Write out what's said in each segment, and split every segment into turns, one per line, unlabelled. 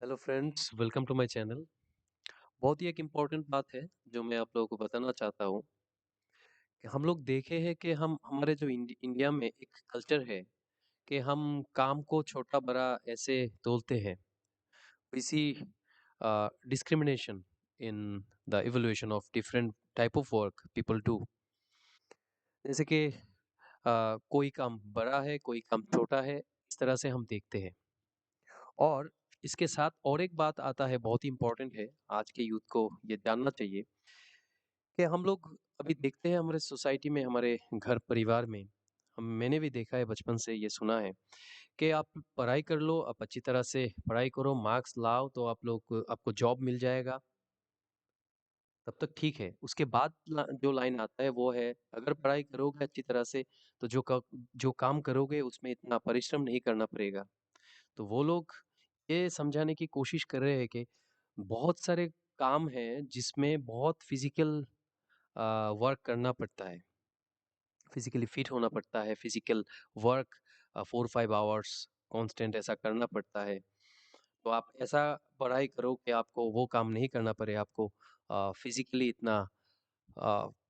Hello friends, welcome to my channel. बहुत ही एक इम्पोर्टेंट बात है जो मैं आप लोगों को बताना चाहता हूँ कि हम लोग देखे हैं कि हम हमारे जो इंडिया में एक कल्चर है कि हम काम को छोटा बड़ा ऐसे तोलते हैं। इसी discrimination in the evolution of different type of work people do. जैसे कि कोई काम बड़ा है, कोई काम छोटा है, इस तरह से हम देखते हैं। और इसके साथ और एक बात आता है, बहुत ही इम्पोर्टेंट है, आज के यूथ को ये जानना चाहिए कि हम लोग अभी देखते हैं हमारे सोसाइटी में, हमारे घर परिवार में, हम मैंने भी देखा है, बचपन से ये सुना है कि आप पढ़ाई कर लो, आप अच्छी तरह से पढ़ाई करो, मार्क्स लाओ तो आपको जॉब मिल जाएगा, तब तक ठीक है। उसके बाद जो लाइन आता है वो है, अगर पढ़ाई करोगे अच्छी तरह से तो जो काम करोगे उसमें इतना परिश्रम नहीं करना पड़ेगा। तो वो लोग ये समझाने की कोशिश कर रहे हैं कि बहुत सारे काम हैं जिसमें बहुत फिजिकल वर्क करना पड़ता है, फिजिकली फिट होना पड़ता है, फिजिकल वर्क 4-5 आवर्स कांस्टेंट ऐसा करना पड़ता है। तो आप ऐसा पढ़ाई करो कि आपको वो काम नहीं करना पड़े, आपको फिजिकली इतना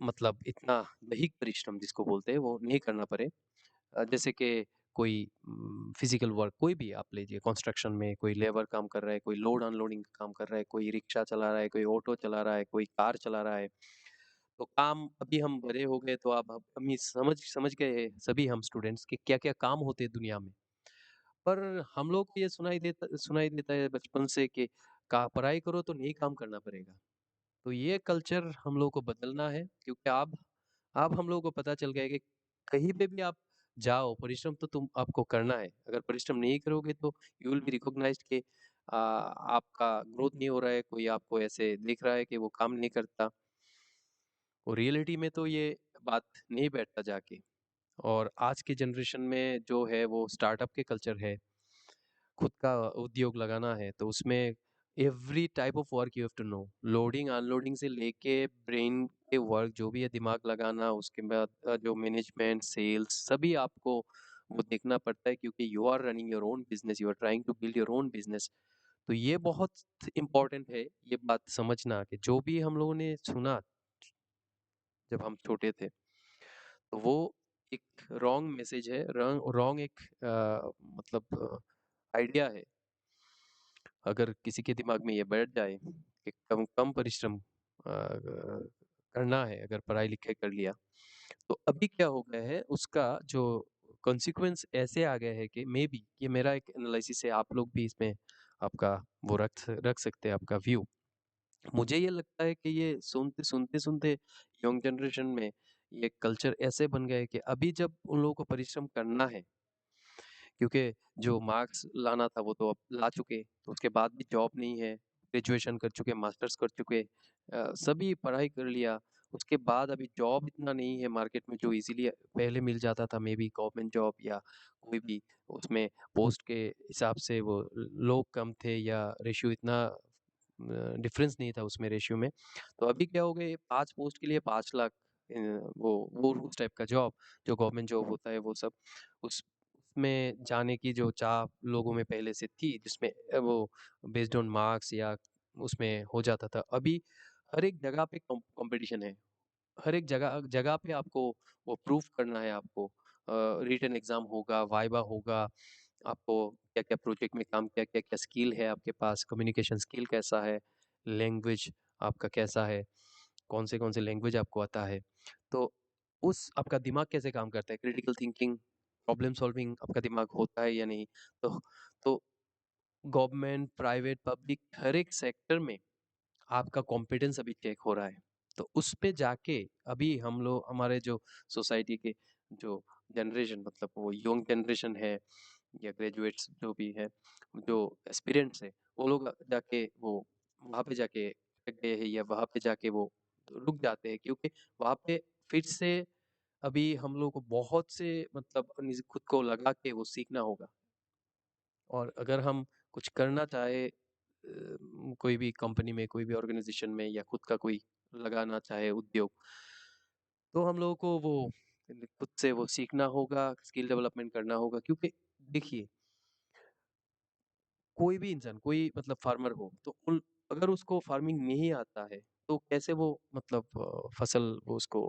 मतलब इतना दैहिक परिश्रम जिसको बोलते हैं वो नहीं करना पड़े। जैसे कि कोई फिजिकल वर्क कोई भी आप लीजिए, कंस्ट्रक्शन में कोई लेबर काम कर रहा है, कोई लोड अनलोडिंग का काम कर रहा है, कोई रिक्शा चला रहा है, कोई ऑटो चला रहा है, कोई कार चला रहा है। तो काम अभी हम बड़े हो गए तो अब हम ये समझ समझ गए हैं सभी हम स्टूडेंट्स कि क्या-क्या काम होते हैं दुनिया में। पर हम लोग को ये सुनाई देता है बचपन से कि का पढ़ाई करो तो नहीं काम करना पड़ेगा। तो ये कल्चर हम लोगों को बदलना है, क्योंकि अब हम लोगों को पता चल गया है कि कहीं पे भी आप जाओ, परिश्रम तो आपको करना है। अगर परिश्रम नहीं करोगे तो यू विल बी रिकॉग्नाइज्ड कि आपका ग्रोथ नहीं हो रहा है, कोई आपको ऐसे देख रहा है कि वो काम नहीं करता। और रियलिटी में तो ये बात नहीं बैठता जाके। और आज की जनरेशन में जो है वो स्टार्टअप के कल्चर है, खुद का उद्योग लगाना है, तो उसमें every type of work you have to know, loading unloading से लेके ब्रेन के वर्क जो भी है, दिमाग लगाना, उसके बाद जो मैनेजमेंट सेल्स सभी आपको वो देखना पड़ता है, क्योंकि you are running your own business, you are trying to build your own business. तो ये बहुत इम्पोर्टेंट है, ये बात समझना कि जो भी हम लोगों ने सुना जब हम छोटे थे, तो वो एक रॉन्ग मैसेज है, रॉन्ग रॉन्ग एक मतलब आइडिया है। अगर किसी के दिमाग में ये बैठ जाए कि कम कम परिश्रम करना है, अगर पढ़ाई लिखाई कर लिया, तो अभी क्या हो गया है उसका जो कॉन्सिक्वेंस ऐसे आ गया है कि मे बी, ये मेरा एक एनालिसिस है, आप लोग भी इसमें आपका वो रख सकते हैं आपका व्यू। मुझे ये लगता है कि ये सुनते यंग जनरेशन में ये कल्चर ऐसे बन गया है कि अभी जब उन लोगों को परिश्रम करना है, क्योंकि जो मार्क्स लाना था वो तो अब ला चुके, तो उसके बाद भी जॉब नहीं है, ग्रेजुएशन कर चुके, मास्टर्स कर चुके, सभी पढ़ाई कर लिया, उसके बाद अभी जॉब इतना नहीं है मार्केट में जो इजीली पहले मिल जाता था, मे बी गवर्नमेंट जॉब या कोई भी, उसमें पोस्ट के हिसाब से वो लोग कम थे या रेशियो इतना डिफरेंस नहीं था उसमें रेशियो में। तो अभी क्या हो गया, 5 पोस्ट के लिए 5 लाख, वो उस टाइप का जॉब, जो गवर्नमेंट जॉब होता है वो सब, उसमें जाने की जो चाह लोगों में पहले से थी, जिसमें वो बेस्ड ऑन मार्क्स या उसमें हो जाता था। अभी हर एक जगह पे कंपटीशन है, हर एक जगह जगह पे आपको वो प्रूफ करना है, आपको रिटन एग्जाम होगा, वाइवा होगा, आपको क्या-क्या प्रोजेक्ट में काम किया, क्या-क्या स्किल है आपके पास, कम्युनिकेशन स्किल कैसा है, लैंग्वेज आपका कैसा है, कौन से लैंग्वेज आपको आता है। तो उस आपका दिमाग कैसे काम करता है, क्रिटिकल थिंकिंग, प्रॉब्लम सॉल्विंग आपका दिमाग होता है या नहीं। तो तो गवर्नमेंट, प्राइवेट, पब्लिक हर एक सेक्टर में आपका कॉम्पिटेंस अभी चेक हो रहा है। तो उस पे जाके अभी हम लोग, हमारे जो सोसाइटी के जो जनरेशन, मतलब वो यंग जनरेशन है या ग्रेजुएट्स जो भी है, जो एस्पिरेंट्स है, वो लोग जाके वो वहाँ पे जाके अटक गए हैं या वहाँ पे जाके वो रुक जाते हैं, क्योंकि वहाँ पे फिर से अभी हम लोग को बहुत से मतलब खुद को लगा के वो सीखना होगा। और अगर हम कुछ करना चाहे कोई भी कंपनी में, कोई भी ऑर्गेनाइजेशन में, या खुद का कोई लगाना चाहे उद्योग, तो हम लोगों को वो खुद से वो सीखना होगा, स्किल डेवलपमेंट करना होगा, क्योंकि देखिए, कोई भी इंसान, कोई मतलब फार्मर हो, तो उन अगर उसको फार्मिंग नहीं आता है, तो कैसे वो मतलब फसल वो उसको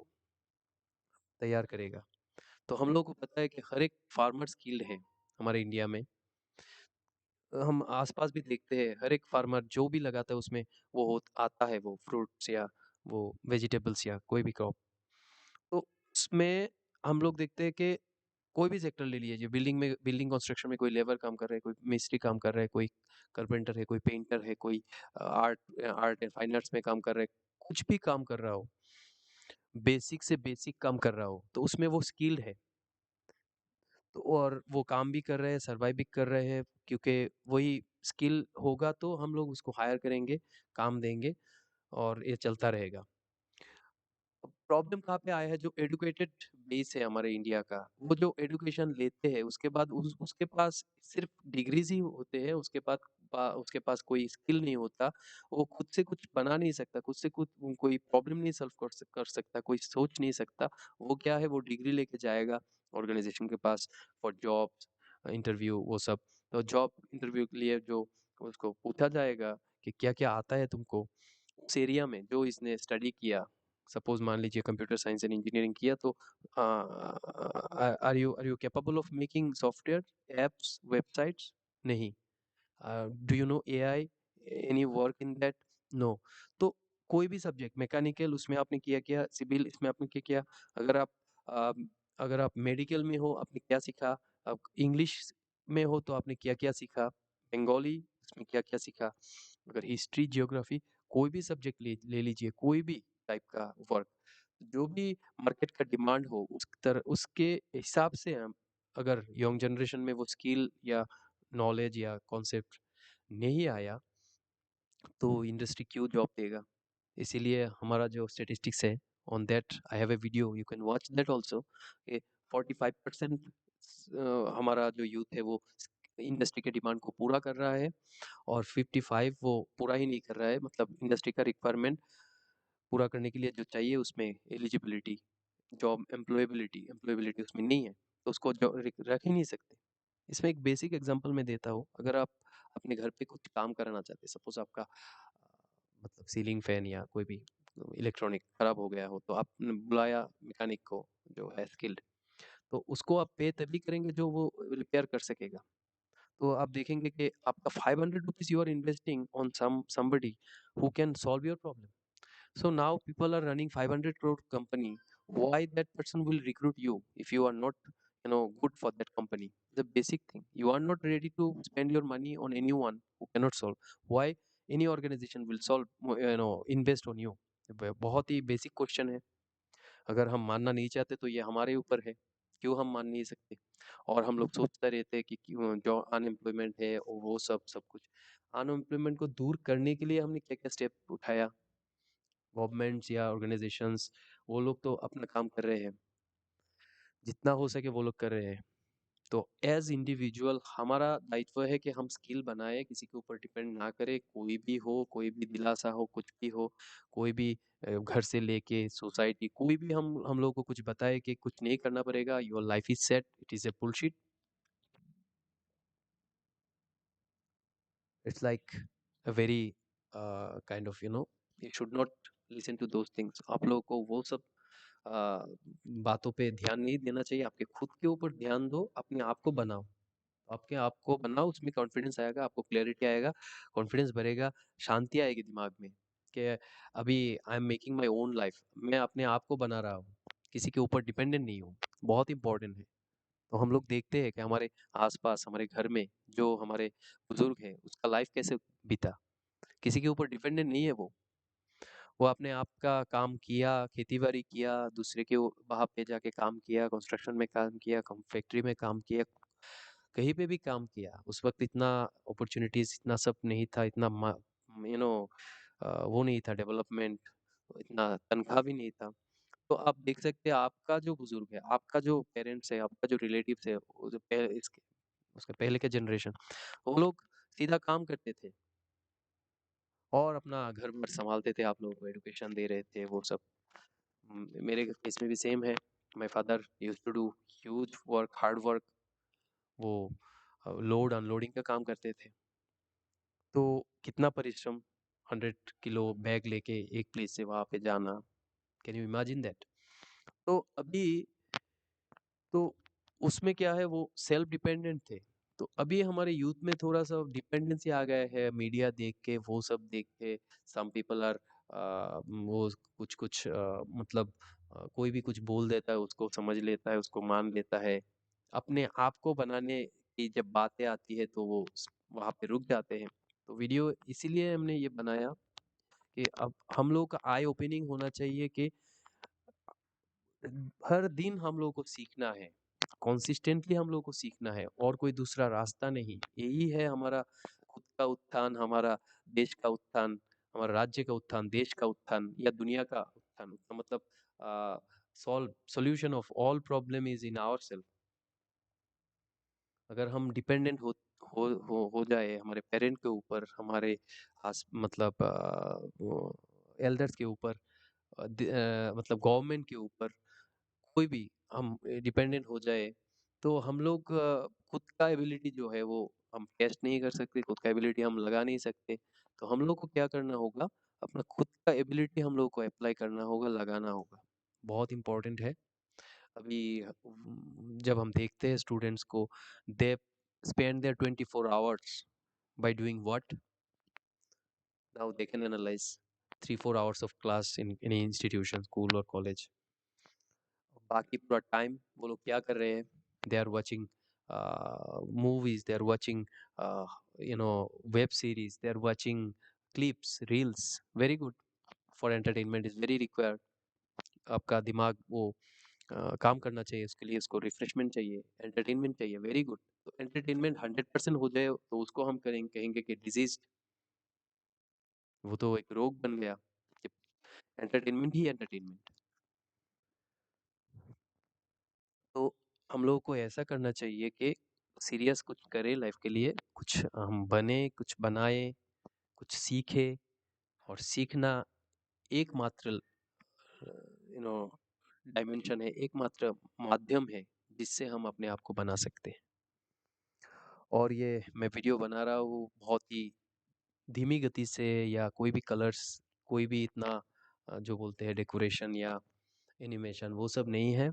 तैयार करेगा? तो हम लोग को पता है कि हर एक फार्मर स्किल्ड है हमारे इंडिया में। हम आस-पास भी देखते हैं, हर एक फार्मर जो भी लगाता है उसमें वो आता है वो फ्रूट्स या वो वेजिटेबल्स या कोई भी क्रॉप। तो उसमें हम लोग देखते हैं कि कोई भी सेक्टर ले लीजिए, बिल्डिंग कंस्ट्रक्शन में कोई लेबर काम कर रहा है, कोई मिस्त्री काम कर रहा है, कोई कारपेंटर है, कोई पेंटर है, कोई आर्ट एंड फाइन आर्ट्स में काम कर रहा है, कुछ भी काम कर रहा हो, बेसिक से बेसिक काम कर रहा हो, तो उसमें वो स्किल्ड है। तो और वो काम भी कर रहे हैं, सर्वाइव भी कर रहे हैं, क्योंकि वही स्किल होगा तो हम लोग उसको हायर करेंगे, काम देंगे और ये चलता रहेगा। प्रॉब्लम कहाँ पे आया है, जो एजुकेटेड बेस है हमारे इंडिया का, वो जो एजुकेशन लेते हैं उसके बाद उसके पास सिर्फ डिग्रीज ही होते हैं, उसके पास कोई स्किल नहीं होता, वो खुद से कुछ बना नहीं सकता, खुद से कुछ कोई प्रॉब्लम नहीं सॉल्व कर सकता, कोई सोच नहीं सकता। वो क्या है, वो डिग्री लेके जाएगा ऑर्गेनाइजेशन के पास फॉर जॉब इंटरव्यू वो सब। तो जॉब इंटरव्यू के लिए जो उसको पूछा जाएगा कि क्या क्या आता है तुमको उस एरिया में जो इसने स्टडी किया, सपोज मान लीजिए कंप्यूटर साइंस एंड इंजीनियरिंग किया, तो are you capable of making software apps websites? नहीं। Do you know AI, any work in that? No. तो कोई भी सब्जेक्ट, मैकेनिकल उसमें आपने किया क्या, सिविल इसमें आपने क्या किया, अगर आप अ, अगर आप मेडिकल में हो आपने क्या सीखा, आप इंग्लिश में हो तो आपने क्या क्या सीखा, बंगाली इसमें क्या क्या सीखा, अगर हिस्ट्री जियोग्राफी कोई भी सब्जेक्ट ले लीजिए, कोई भी टाइप का वर्क, जो भी मार्केट का डिमांड हो उसके हिसाब से हम अगर यंग जनरेशन में वो स्किल या नॉलेज या कॉन्सेप्ट नहीं आया, तो इंडस्ट्री क्यों जॉब देगा? इसीलिए हमारा जो स्टैटिस्टिक्स है, on that I have a video, you can watch that also. ये 45% हमारा जो यूथ है वो इंडस्ट्री के डिमांड को पूरा कर रहा है, और 55 वो पूरा ही नहीं कर रहा है, मतलब इंडस्ट्री का रिक्वायरमेंट पूरा करने के लिए जो चाहिए उसमें एलिजिबिलिटी, जॉब एम्प्लॉयबिलिटी उसमें नहीं है, तो उसको रख ही नहीं सकते। इसमें एक बेसिक एग्जांपल मैं देता हूँ, अगर आप अपने घर पे कुछ काम कराना चाहते हैं, सपोज आपका मतलब सीलिंग फैन या कोई भी इलेक्ट्रॉनिक खराब हो गया हो, तो आपने बुलाया मैकेनिक को जो है स्किल्ड, तो उसको आप पे तभी करेंगे जो वो रिपेयर कर सकेगा। तो आप देखेंगे कि आपका 500 rupees you are investing on somebody who can solve your problem. So now people are running 500 crore company. Why that person will recruit you if you are not, good for that company? The basic thing. You are not ready to spend your money on anyone who cannot solve. Why any organization will invest on you? बहुत ही basic question है। अगर हम मानना नहीं चाहते तो ये हमारे ऊपर है, क्यों हम मान नहीं सकते? और हम लोग सोचते रहते हैं कि क्यों जो अनएम्प्लॉयमेंट है और वो सब कुछ, अनएम्प्लॉयमेंट को दूर करने के लिए हमने क्या क्या स्टेप उठाया, गवर्नमेंट्स या ऑर्गेनाइजेशंस, वो लोग तो अपना काम कर रहे हैं, जितना हो सके वो लोग कर रहे हैं। तो एज इंडिविजुअल हमारा दायित्व है कि हम स्किल बनाए, किसी के ऊपर डिपेंड ना करें, कोई भी हो, कोई भी दिलासा हो, कुछ भी हो, कोई भी घर से लेके सोसाइटी, कोई भी हम लोग को कुछ बताए कि कुछ नहीं करना पड़ेगा, your life is set, it is a bullshit. It's like a very kind of you should not listen to those things. आप लोगों को वो सब अ, बातों पे ध्यान नहीं देना चाहिए, आपके खुद के ऊपर ध्यान दो, अपने आप को बनाओ। आपके आप को बनाओ, उसमें कॉन्फिडेंस आएगा, आपको क्लैरिटी आएगा, कॉन्फिडेंस बढ़ेगा, शांति आएगी दिमाग में कि अभी I am making my own life, मैं अपने आप को बना रहा हूँ, किसी के ऊपर डिपेंडेंट नहीं हूँ। बहुत इंपॉर्टेंट है। तो हम लोग देखते हैं कि हमारे आसपास, हमारे घर में जो हमारे बुजुर्ग हैं, उसका लाइफ कैसे बीता, किसी के ऊपर डिपेंडेंट नहीं है वो अपने आप का काम किया, खेती-बाड़ी किया, दूसरे के वहाँ पे जाके काम किया, कंस्ट्रक्शन में काम किया, फैक्ट्री में काम किया, कहीं पे भी काम किया। उस वक़्त इतना अपॉर्च्युनिटीज़ इतना सब नहीं था, इतना यू नो वो नहीं था डेवलपमेंट, इतना तनख्वाह भी नहीं था। तो आप देख सकते हैं आपका जो बुज़ुर्ग है, आपका जो पेरेंट्स है, आपका जो रिलेटिव्स है, वो जो पह इसके उसके पहले के जनरेशन, वो लोग सीधा काम करते थे और अपना घर-वर सँभालते थे, आप लोगों को एजुकेशन दे रहे थे, वो सब। मेरे केस में भी सेम है। My father used to do huge work, hard work. वो लोड अनलोडिंग का काम करते थे। तो कितना परिश्रम, 100 किलो बैग लेके एक प्लेस से वहाँ पे जाना, कैन यू इमेजिन दैट? तो अभी तो उसमें क्या है, वो सेल्फ डिपेंडेंट थे। तो अभी हमारे यूथ में थोड़ा सा डिपेंडेंसी आ गया है, मीडिया देख के, वो सब देख के। सम पीपल आर वो कुछ कुछ मतलब कोई भी कुछ बोल देता है, उसको समझ लेता है, उसको मान लेता है। अपने आप को बनाने की जब बातें आती है तो वो वहाँ पे रुक जाते हैं। तो वीडियो इसीलिए हमने ये बनाया कि अब हम लोग का आई ओपनिंग होना चाहिए कि हर दिन हम लोग को सीखना है, कंसिस्टेंटली हम लोग को सीखना है, और कोई दूसरा रास्ता नहीं। यही है हमारा खुद का उत्थान, हमारा देश का उत्थान, हमारा राज्य का उत्थान, देश का उत्थान या दुनिया का उत्थान। उसका मतलब solve solution of all problem is in our self. अगर हम डिपेंडेंट हो जाए हमारे पेरेंट के ऊपर, हमारे मतलब एल्डर्स के ऊपर, मतलब गवर्नमेंट के ऊपर, कोई भी हम डिपेंडेंट हो जाए, तो हम लोग खुद का एबिलिटी जो है वो हम टेस्ट नहीं कर सकते, खुद का एबिलिटी हम लगा नहीं सकते। तो हम लोग को क्या करना होगा, अपना खुद का एबिलिटी हम लोग को अप्लाई करना होगा, लगाना होगा। बहुत इम्पोर्टेंट है। अभी जब हम देखते हैं स्टूडेंट्स को, they spend their 24 hours by doing what? Now they can analyze 3-4 hours of class in any institution, school or college. बाकी पूरा टाइम वो लोग क्या कर रहे हैं? They are watching movies, they are watching web series, they are watching clips, reels. Very good, for entertainment is very required. आपका दिमाग वो काम करना चाहिए, उसके लिए उसको रिफ्रेशमेंट चाहिए, एंटरटेनमेंट चाहिए। Very good. तो एंटरटेनमेंट 100% हो जाए तो उसको हम कहेंगे कि डिजीज, वो तो एक रोग बन गया कि एंटरटेनमेंट ही एंटरटेनमेंट। तो हम लोगों को ऐसा करना चाहिए कि सीरियस कुछ करें लाइफ के लिए, कुछ हम बने, कुछ बनाए, कुछ सीखे। और सीखना एकमात्र नो डायमेंशन है, एकमात्र माध्यम है जिससे हम अपने आप को बना सकते हैं। और ये मैं वीडियो बना रहा हूँ बहुत ही धीमी गति से, या कोई भी कलर्स, कोई भी इतना जो बोलते हैं डेकोरेशन या एनिमेशन, वो सब नहीं है।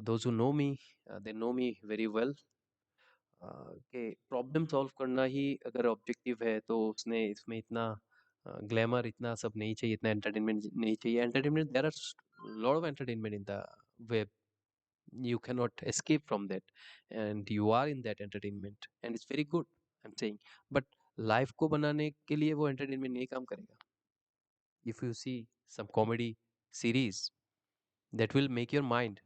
Those who know me, they know me very well. कि प्रॉब्लम सॉल्व करना ही अगर ऑब्जेक्टिव है, तो उसने इसमें इतना ग्लैमर, इतना सब नहीं चाहिए, इतना एंटरटेनमेंट नहीं चाहिए। Entertainment, there are lot of entertainment in the web, you cannot escape from that, and you are in that entertainment and it's very good, I'm saying. but life को बनाने के लिए वो एंटरटेनमेंट नहीं काम करेगा। if you see some comedy series, that will make your mind